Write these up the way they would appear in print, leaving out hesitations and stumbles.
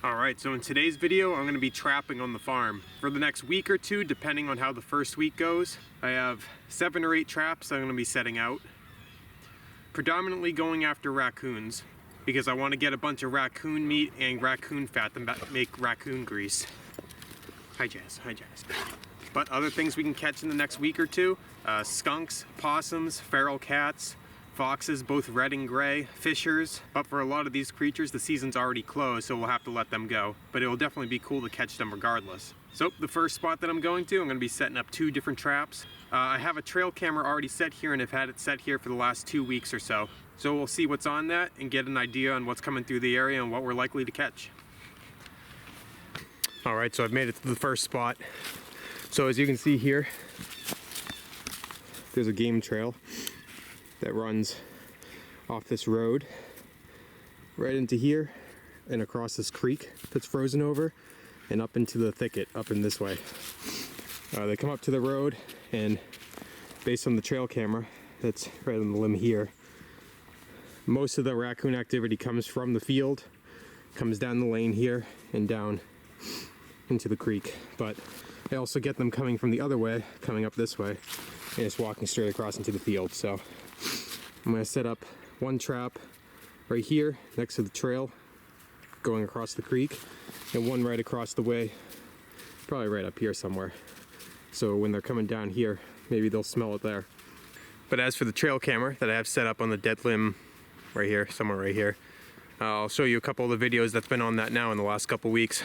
Alright, so in today's video I'm going to be trapping on the farm. For the next week or two, depending on how the first week goes, I have 7 or 8 traps I'm going to be setting out. Predominantly going after raccoons, because I want to get a bunch of raccoon meat and raccoon fat to make raccoon grease. Hi Jazz, hi Jazz. But other things we can catch in the next week or two, skunks, possums, feral cats, foxes, both red and gray, fishers. But for a lot of these creatures, the season's already closed, so we'll have to let them go. But it'll definitely be cool to catch them regardless. So the first spot that I'm going to be setting up 2 different traps. I have a trail camera already set here and have had it set here for the last 2 weeks or so. So we'll see what's on that and get an idea on what's coming through the area and what we're likely to catch. Alright, so I've made it to the first spot. So as you can see here, there's a game trail that runs off this road right into here and across this creek that's frozen over and up into the thicket up in this way. They come up to the road, and based on the trail camera that's right on the limb here, most of the raccoon activity comes from the field, comes down the lane here and down into the creek. But I also get them coming from the other way, coming up this way, and just walking straight across into the field. So I'm going to set up 1 trap right here next to the trail going across the creek, and 1 right across the way, probably right up here somewhere. So when they're coming down here, maybe they'll smell it there. But as for the trail camera that I have set up on the dead limb right here, somewhere right here, I'll show you a couple of the videos that's been on that now in the last couple weeks.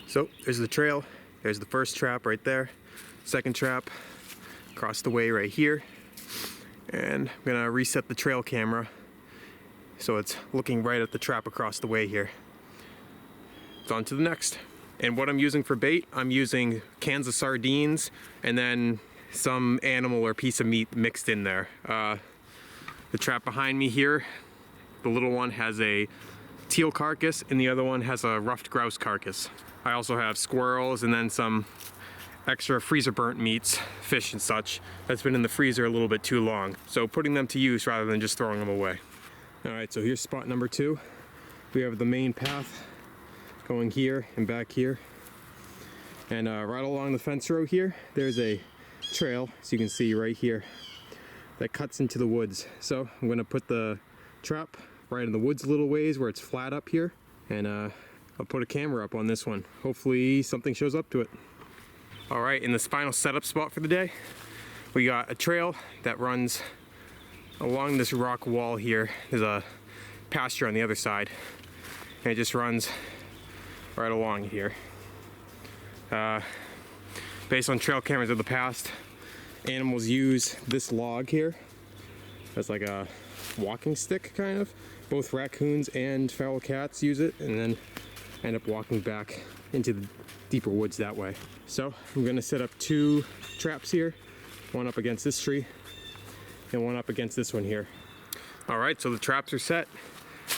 So there's the trail, there's the first trap right there, second trap across the way right here, and I'm gonna reset the trail camera so it's looking right at the trap across the way here. It's on to the next. And what I'm using for bait, I'm using cans of sardines and then some animal or piece of meat mixed in there. The trap behind me here, the little one has a teal carcass and the other one has a ruffed grouse carcass. I also have squirrels and then some extra freezer burnt meats, fish and such, that's been in the freezer a little bit too long. So putting them to use rather than just throwing them away. Alright, so here's spot number 2. We have the main path going here and back here. And right along the fence row here, there's a trail, as you can see right here, that cuts into the woods. So I'm going to put the trap right in the woods a little ways where it's flat up here, and I'll put a camera up on this one. Hopefully something shows up to it. Alright, in this final setup spot for the day, we got a trail that runs along this rock wall here. There's a pasture on the other side, and it just runs right along here. Based on trail cameras of the past, animals use this log here as like a walking stick, kind of. Both raccoons and feral cats use it and then end up walking back into the deeper woods that way. So I'm gonna set up 2 traps here, 1 up against this tree and 1 up against this one here. Alright, so the traps are set.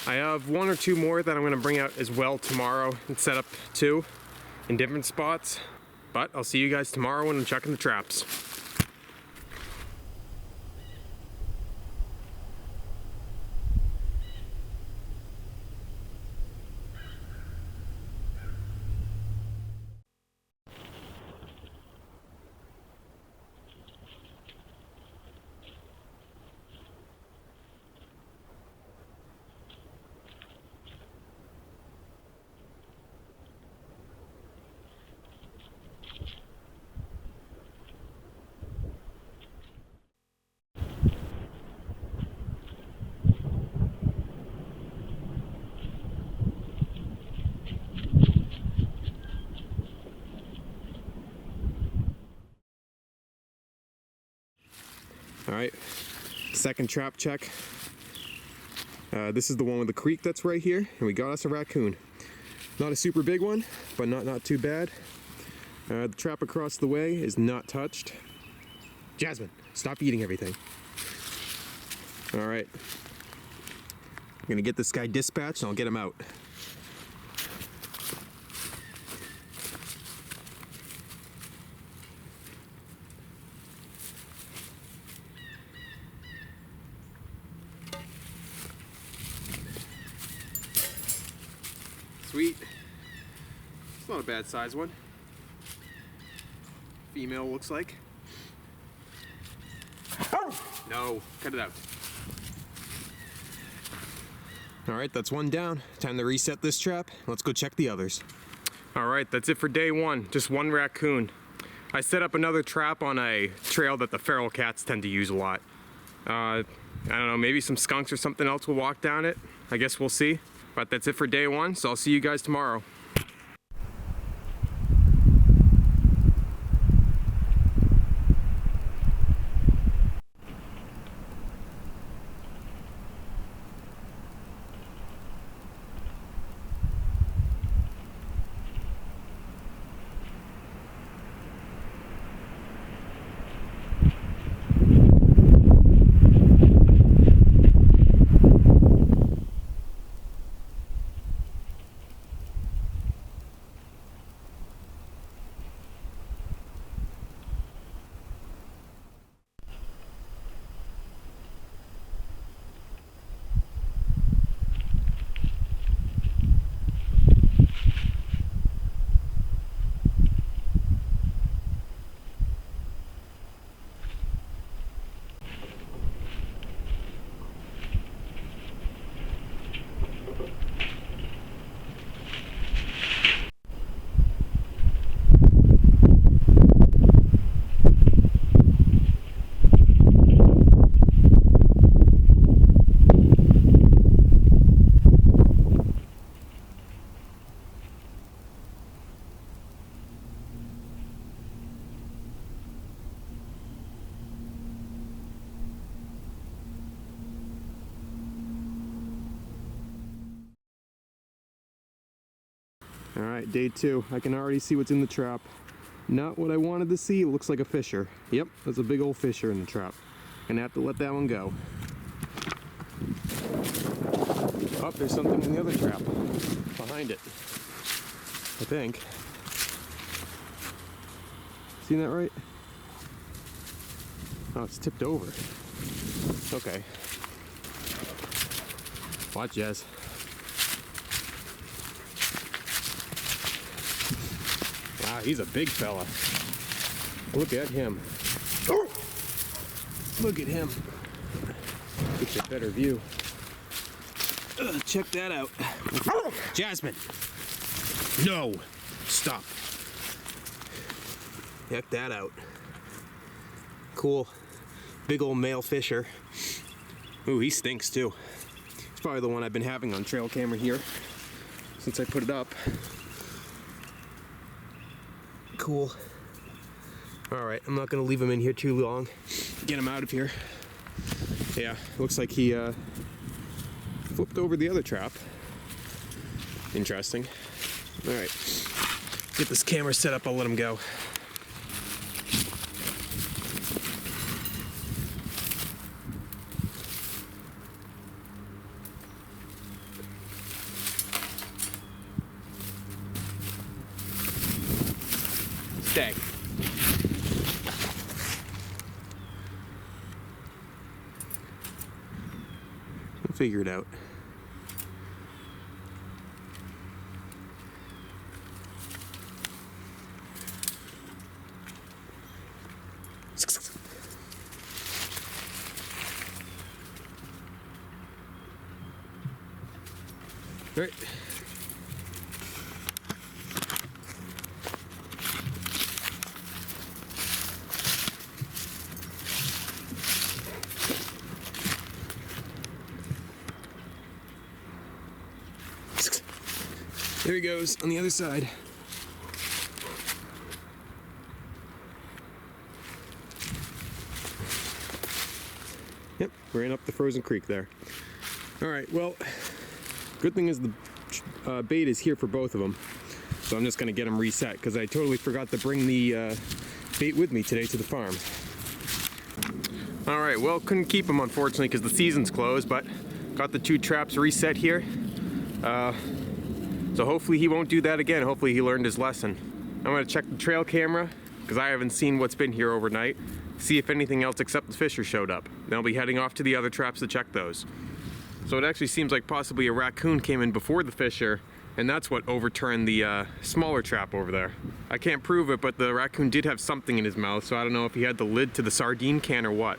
I have 1 or 2 more that I'm gonna bring out as well tomorrow and set up 2 in different spots. But I'll see you guys tomorrow when I'm checking the traps. All right, second trap check. This is the one with the creek that's right here, and we got us a raccoon. Not a super big one, but not too bad. The trap across the way is not touched. Jasmine, stop eating everything. All right, I'm gonna get this guy dispatched and I'll get him out. Sweet. It's not a bad size one. Female looks like. No, cut it out. All right, that's one down. Time to reset this trap. Let's go check the others. All right, that's it for day one. Just one raccoon. I set up another trap on a trail that the feral cats tend to use a lot. I don't know, maybe some skunks or something else will walk down it. I guess we'll see. But that's it for day one, so I'll see you guys tomorrow. All right, day two. I can already see what's in the trap. Not what I wanted to see. It looks like a fisher. Yep, there's a big old fisher in the trap. Gonna have to let that one go. Oh, there's something in the other trap. Behind it. I think. Seen that right? Oh, it's tipped over. Okay. Watch, Jazz. Wow, he's a big fella. Look at him. Look at him. Get you a better view. Check that out. Jasmine. No. Stop. Check that out. Cool. Big old male fisher. Ooh, he stinks too. It's probably the one I've been having on trail camera here since I put it up. Cool. All right, I'm not gonna leave him in here too long. Get him out of here. Yeah, looks like he flipped over the other trap. Interesting. All right, get this camera set up, I'll let him go. Stay. We'll figure it out. All right. There he goes on the other side. ran up the frozen creek there. All right, well, good thing is the bait is here for both of them. So I'm just gonna get them reset because I totally forgot to bring the bait with me today to the farm. All right, well, couldn't keep them unfortunately because the season's closed, but got the 2 traps reset here. So hopefully he won't do that again. Hopefully he learned his lesson. I'm gonna check the trail camera because I haven't seen what's been here overnight. See if anything else except the fisher showed up. Then I'll be heading off to the other traps to check those. So it actually seems like possibly a raccoon came in before the fisher, and that's what overturned the smaller trap over there. I can't prove it, but the raccoon did have something in his mouth, so I don't know if he had the lid to the sardine can or what.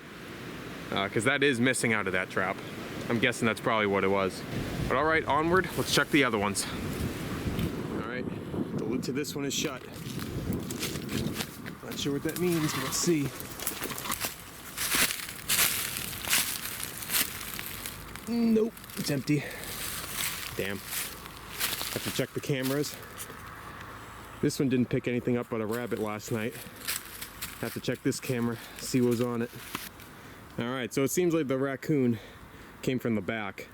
Because that is missing out of that trap. I'm guessing that's probably what it was. But all right, onward, let's check the other ones. All right, the lid to this one is shut. Not sure what that means, but let's see. Nope, it's empty. Damn. Have to check the cameras. This one didn't pick anything up but a rabbit last night. Have to check this camera, see what was on it. All right, so it seems like the raccoon came from the back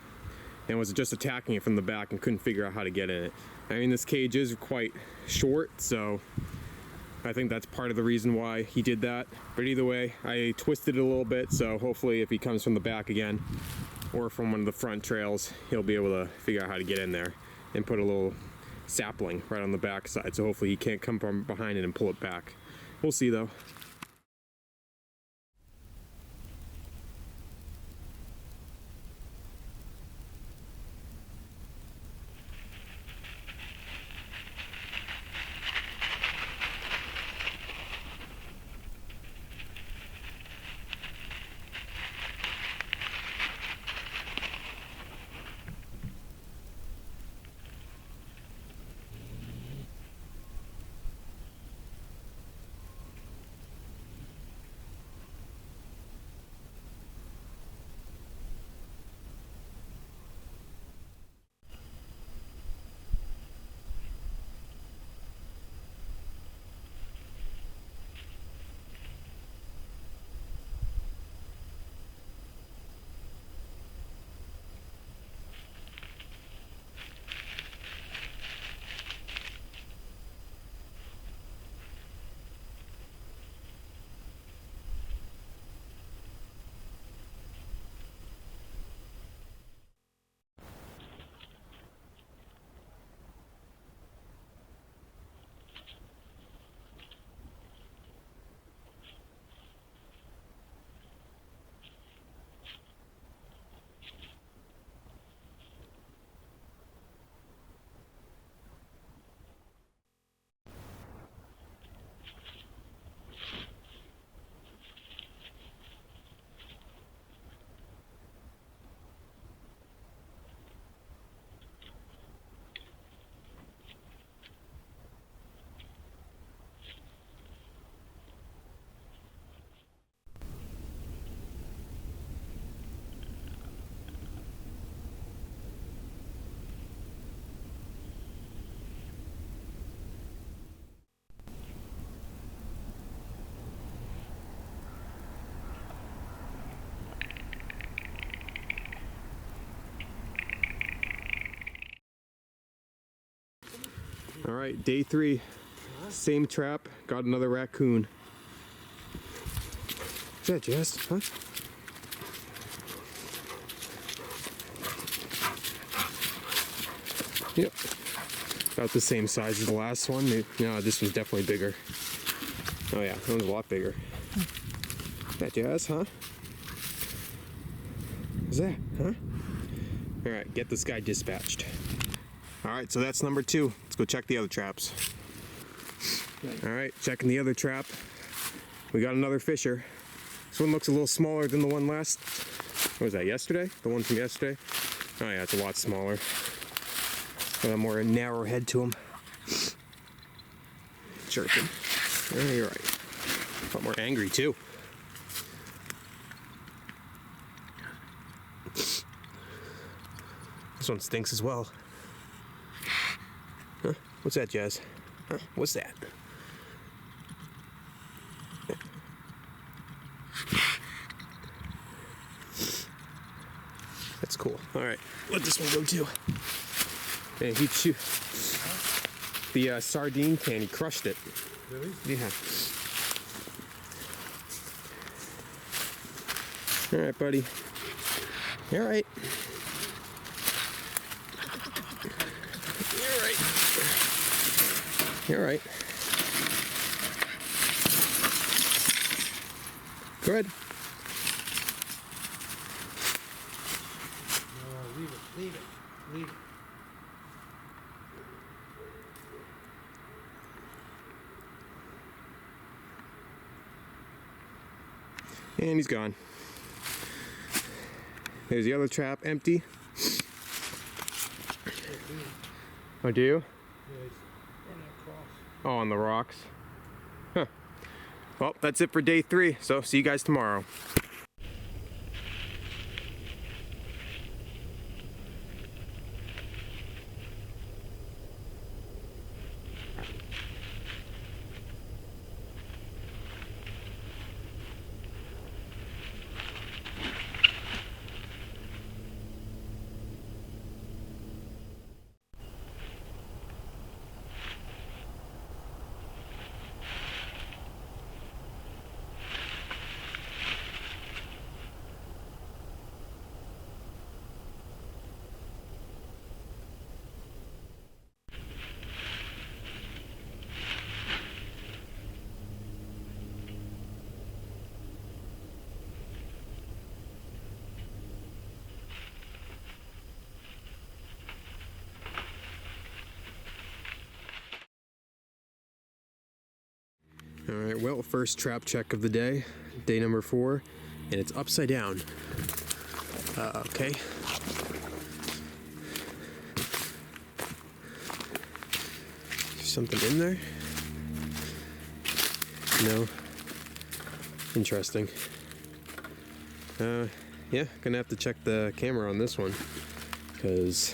and was just attacking it from the back and couldn't figure out how to get in it. I mean, this cage is quite short, so I think that's part of the reason why he did that. But either way, I twisted it a little bit, so hopefully if he comes from the back again or from one of the front trails, he'll be able to figure out how to get in there and put a little sapling right on the back side. So hopefully he can't come from behind it and pull it back. We'll see though. All right, day 3, same trap, got another raccoon. Is that Jess? Huh? Yep, about the same size as the last one. No, this one's definitely bigger. Oh yeah, that one's a lot bigger. Is that Jess, huh? Is that, huh? All right, get this guy dispatched. All right, so that's number 2. Let's go check the other traps. All right, checking the other trap. We got another fisher. This one looks a little smaller than the one last, what was that, yesterday? The one from yesterday? Oh yeah, it's a lot smaller. Got a more narrow head to him. Chirping. Yeah, you're right. A lot more angry too. This one stinks as well. Huh? What's that, Jazz? Huh? What's that? cool. All right, let this one go too. And he chewed the sardine can. He crushed it. Really? Yeah. All right, buddy. All right. All right. All right. Good. No, leave it. Leave it. Leave it. And he's gone. There's the other trap, empty. Oh, do you? Yeah, he's running across. Oh, on the rocks. Huh. Well, that's it for day 3, so see you guys tomorrow. All right, well, first trap check of the day, day number 4, and it's upside down. Okay. There's something in there? No. Interesting. Yeah, gonna have to check the camera on this one, because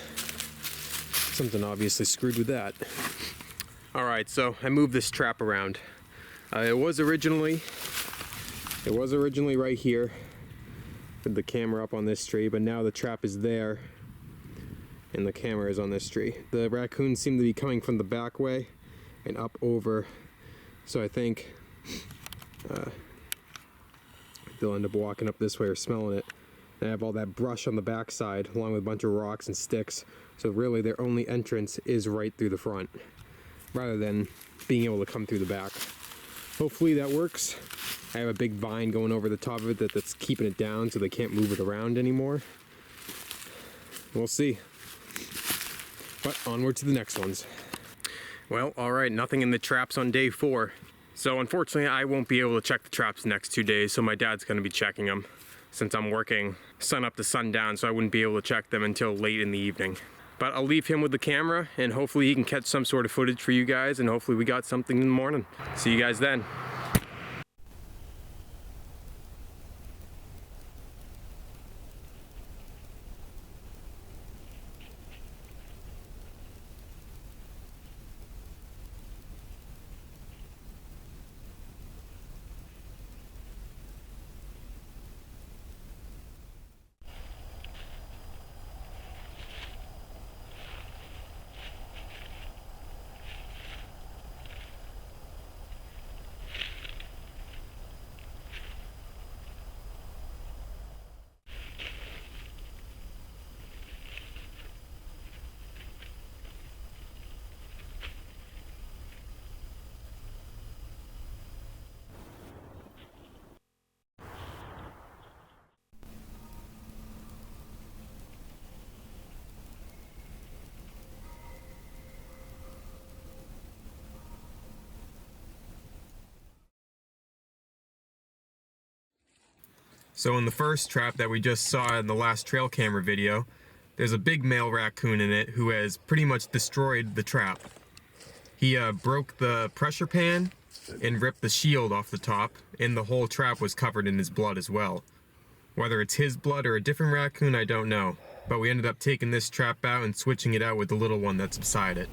something obviously screwed with that. All right, so I moved this trap around. It was originally right here with the camera up on this tree, but now the trap is there and the camera is on this tree. The raccoons seem to be coming from the back way and up over, so I think they'll end up walking up this way or smelling it. And I have all that brush on the back side along with a bunch of rocks and sticks, so really their only entrance is right through the front rather than being able to come through the back. Hopefully that works. I have a big vine going over the top of it that's keeping it down so they can't move it around anymore. We'll see. But onward to the next ones. Well, all right, nothing in the traps on day 4. So unfortunately, I won't be able to check the traps the next 2 days, so my dad's gonna be checking them since I'm working sun up to sundown, so I wouldn't be able to check them until late in the evening. But I'll leave him with the camera, and hopefully he can catch some sort of footage for you guys, and hopefully we got something in the morning. See you guys then. So in the first trap that we just saw in the last trail camera video, there's a big male raccoon in it who has pretty much destroyed the trap. He broke the pressure pan and ripped the shield off the top, and the whole trap was covered in his blood as well. Whether it's his blood or a different raccoon, I don't know. But we ended up taking this trap out and switching it out with the little one that's beside it.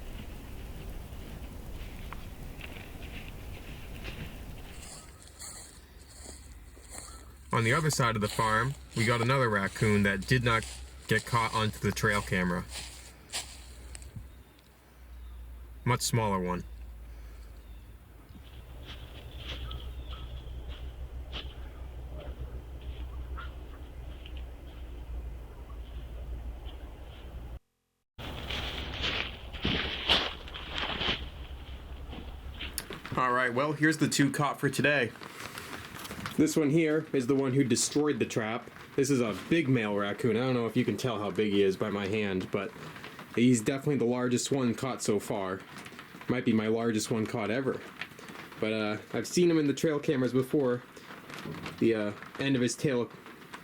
On the other side of the farm, we got another raccoon that did not get caught onto the trail camera. Much smaller one. Alright, well, here's the two caught for today. This one here is the one who destroyed the trap. This is a big male raccoon. I don't know if you can tell how big he is by my hand, but he's definitely the largest one caught so far. Might be my largest one caught ever. But I've seen him in the trail cameras before. The end of his tail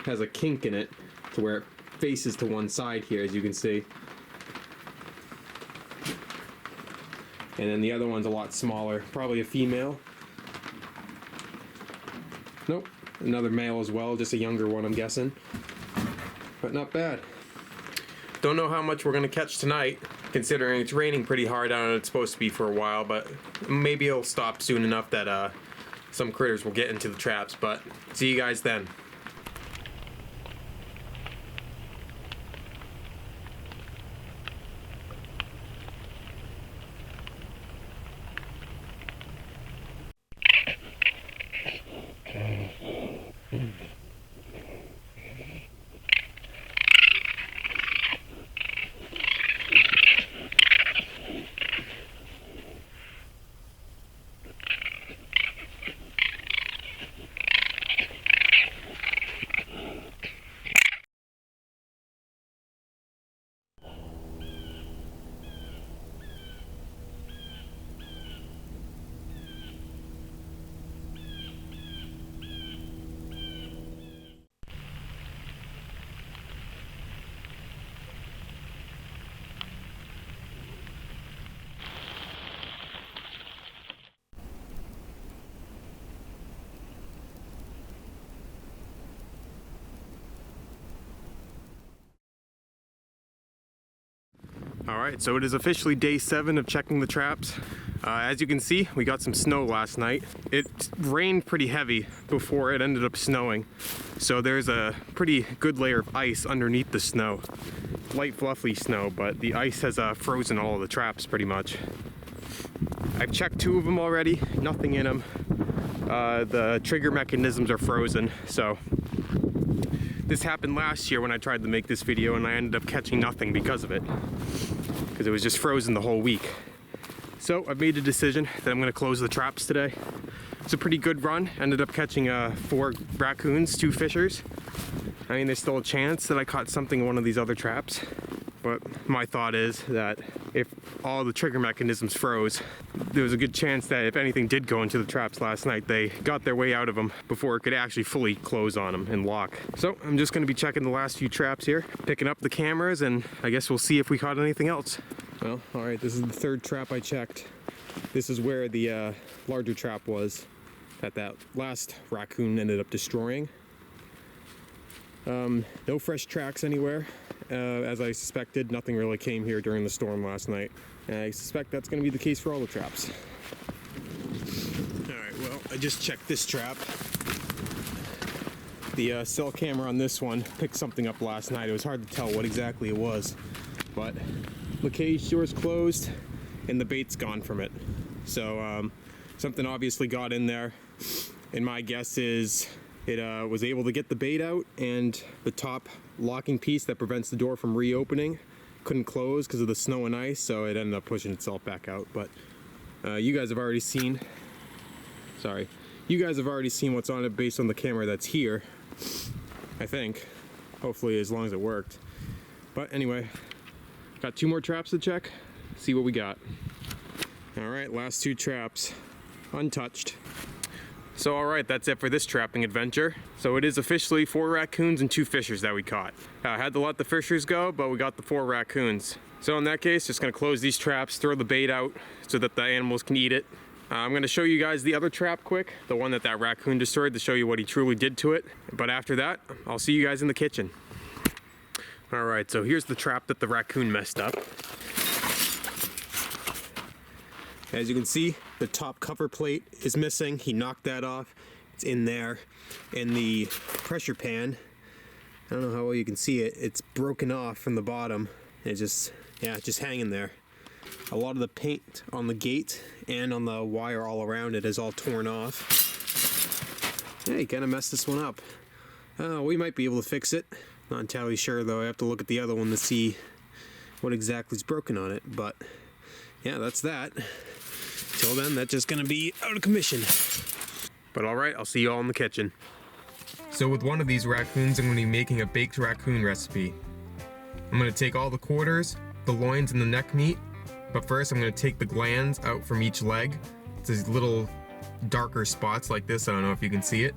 has a kink in it to where it faces to one side here, as you can see. And then the other one's a lot smaller, probably a female. Nope, another male as well, just a younger one I'm guessing. But not bad. Don't know how much we're gonna catch tonight, considering it's raining pretty hard out and it's supposed to be for a while, but maybe it'll stop soon enough that some critters will get into the traps, but see you guys then. Alright, so it is officially day 7 of checking the traps. As you can see, we got some snow last night. It rained pretty heavy before it ended up snowing, so there's a pretty good layer of ice underneath the snow. Light fluffy snow, but the ice has frozen all of the traps pretty much. I've checked 2 of them already, nothing in them. The trigger mechanisms are frozen, so this happened last year when I tried to make this video and I ended up catching nothing because of it. Because it was just frozen the whole week. So I've made a decision that I'm gonna close the traps today. It's a pretty good run. Ended up catching 4 raccoons, 2 fishers. I mean, there's still a chance that I caught something in one of these other traps. But my thought is that if all the trigger mechanisms froze, there was a good chance that if anything did go into the traps last night, they got their way out of them before it could actually fully close on them and lock. So I'm just gonna be checking the last few traps here, picking up the cameras, and I guess we'll see if we caught anything else. Well, all right, this is the 3rd trap I checked. This is where the larger trap was that last raccoon ended up destroying. No fresh tracks anywhere. As I suspected, nothing really came here during the storm last night. I suspect that's going to be the case for all the traps. Alright, well, I just checked this trap. The cell camera on this one picked something up last night. It was hard to tell what exactly it was, but the cage door's closed and the bait's gone from it. So something obviously got in there, and my guess is it was able to get the bait out, and the top locking piece that prevents the door from reopening couldn't close because of the snow and ice, so it ended up pushing itself back out. But you guys have already seen what's on it based on the camera that's here, I think. Hopefully, as long as it worked. But anyway, got 2 more traps to check, see what we got. All right, last 2 traps, untouched. So alright, that's it for this trapping adventure. So it is officially 4 raccoons and 2 fishers that we caught. I had to let the fishers go, but we got the 4 raccoons. So in that case, just gonna close these traps, throw the bait out so that the animals can eat it. I'm gonna show you guys the other trap quick, the one that raccoon destroyed, to show you what he truly did to it. But after that, I'll see you guys in the kitchen. Alright, so here's the trap that the raccoon messed up. As you can see, the top cover plate is missing. He knocked that off. It's in there. And the pressure pan I don't know how well you can see it. It's broken off from the bottom. It's just, yeah, just hanging there. A lot of the paint on the gate and on the wire all around it is all torn off. Yeah, you kind of messed this one up. We might be able to fix it. Not entirely sure though. I have to look at the other one to see what exactly is broken on it. But yeah, that's that. Till then, that's just gonna be out of commission. But alright, I'll see you all in the kitchen. So with one of these raccoons, I'm going to be making a baked raccoon recipe. I'm going to take all the quarters, the loins, and the neck meat, but first I'm going to take the glands out from each leg. It's these little darker spots like this, I don't know if you can see it.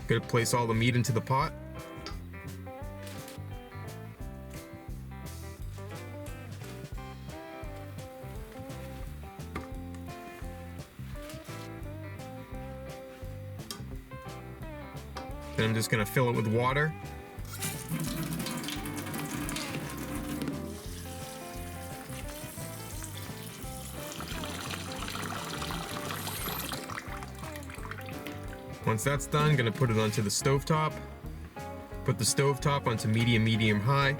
Going to place all the meat into the pot. Then I'm just going to fill it with water. Once that's done, I'm going to put it onto the stovetop. Put the stovetop onto medium, high.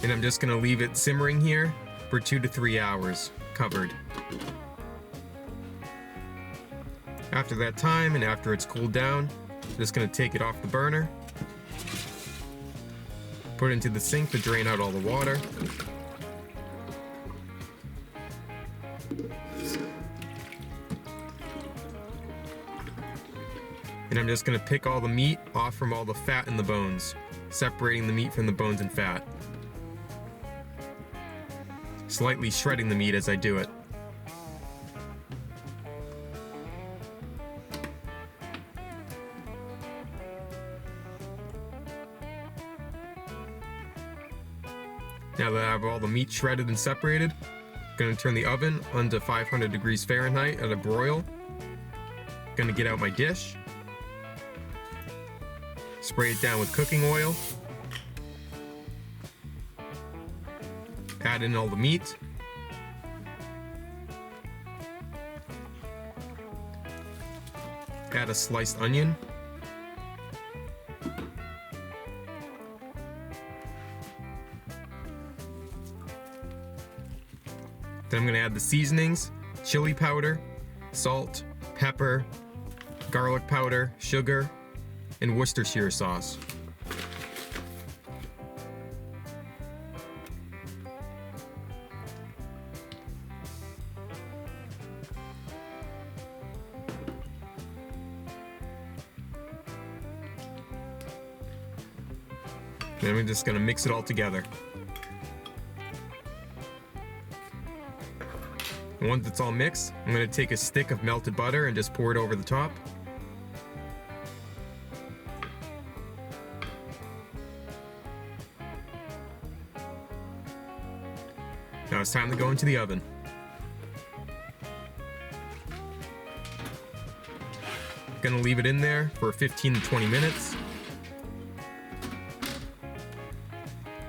And I'm just going to leave it simmering here for 2 to 3 hours, covered. After that time, and after it's cooled down, I'm just going to take it off the burner, put it into the sink to drain out all the water. And I'm just going to pick all the meat off from all the fat and the bones, separating the meat from the bones and fat. Slightly shredding the meat as I do it. Now that I have all the meat shredded and separated, I'm going to turn the oven onto 500 degrees Fahrenheit at a broil. Going to get out my dish, spray it down with cooking oil, add in all the meat, add a sliced onion, then I'm going to add the seasonings, chili powder, salt, pepper, garlic powder, sugar, and Worcestershire sauce. Then we're just going to mix it all together. And once it's all mixed, I'm going to take a stick of melted butter and just pour it over the top. Now it's time to go into the oven. Gonna leave it in there for 15 to 20 minutes.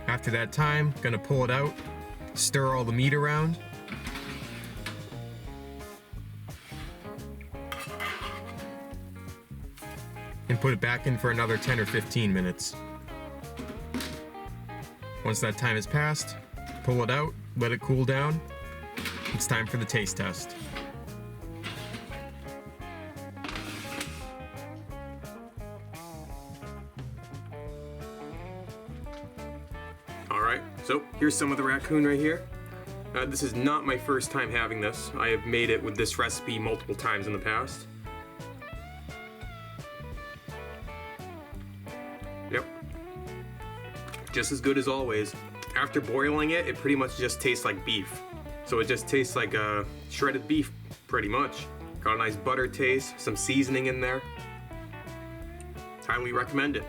After that time, gonna pull it out, stir all the meat around. And put it back in for another 10 or 15 minutes. Once that time has passed, pull it out, let it cool down. It's time for the taste test. Alright, so here's some of the raccoon right here. This is not my first time having this. I have made it with this recipe multiple times in the past. Yep. Just as good as always. After boiling it, it pretty much just tastes like beef. So it just tastes like shredded beef, pretty much. Got a nice butter taste, some seasoning in there. Highly recommend it.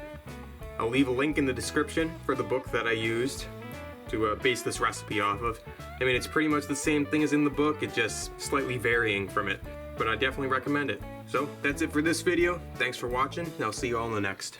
I'll leave a link in the description for the book that I used to base this recipe off of. I mean, it's pretty much the same thing as in the book, it's just slightly varying from it. But I definitely recommend it. So that's it for this video. Thanks for watching, and I'll see you all in the next.